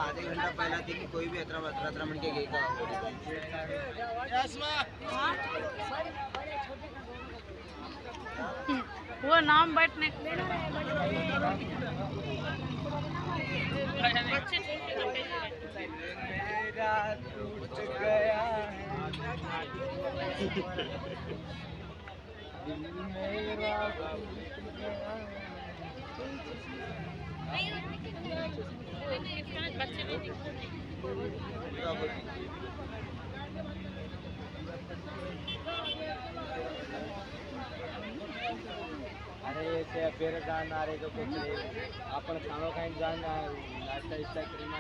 आधे घंटा पहला थी कि कोई भी अतरा अतरा मिनट के गई का वो नाम बैठने अरे ऐसे फिर जाना रे तो कुछ नहीं अपन खानो कहीं जाना नाश्ता इस्ता करना